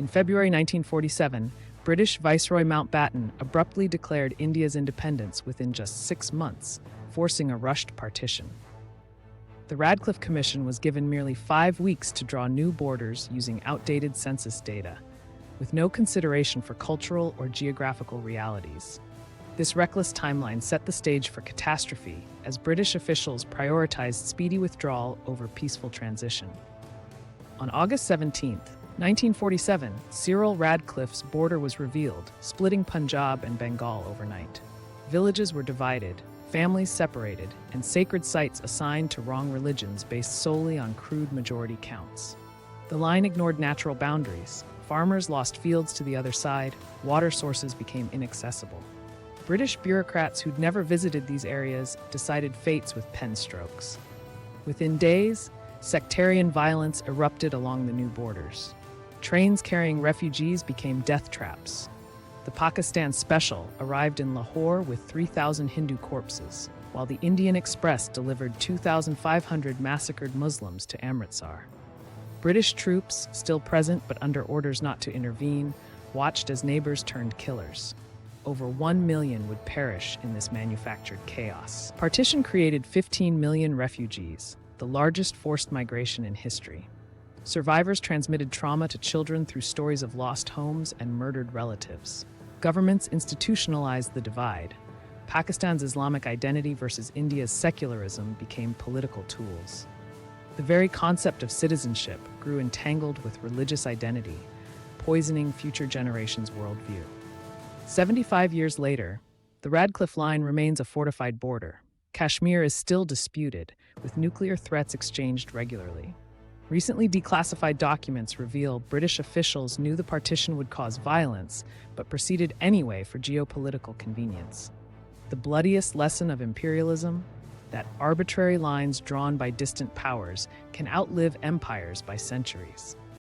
In February 1947, British Viceroy Mountbatten abruptly declared India's independence within just 6 months, forcing a rushed partition. The Radcliffe Commission was given merely 5 weeks to draw new borders using outdated census data, with no consideration for cultural or geographical realities. This reckless timeline set the stage for catastrophe as British officials prioritized speedy withdrawal over peaceful transition. On August 17, 1947, Cyril Radcliffe's border was revealed, splitting Punjab and Bengal overnight. Villages were divided, families separated, and sacred sites assigned to wrong religions based solely on crude majority counts. The line ignored natural boundaries. Farmers lost fields to the other side, water sources became inaccessible. British bureaucrats who'd never visited these areas decided fates with pen strokes. Within days, sectarian violence erupted along the new borders. Trains carrying refugees became death traps. The Pakistan Special arrived in Lahore with 3,000 Hindu corpses, while the Indian Express delivered 2,500 massacred Muslims to Amritsar. British troops, still present but under orders not to intervene, watched as neighbors turned killers. Over 1 million would perish in this manufactured chaos. Partition created 15 million refugees, the largest forced migration in history. Survivors transmitted trauma to children through stories of lost homes and murdered relatives. Governments institutionalized the divide. Pakistan's Islamic identity versus India's secularism became political tools. The very concept of citizenship grew entangled with religious identity, poisoning future generations' worldview. 75 years later, the Radcliffe Line remains a fortified border. Kashmir is still disputed, with nuclear threats exchanged regularly. Recently declassified documents reveal British officials knew the partition would cause violence, but proceeded anyway for geopolitical convenience. The bloodiest lesson of imperialism? That arbitrary lines drawn by distant powers can outlive empires by centuries.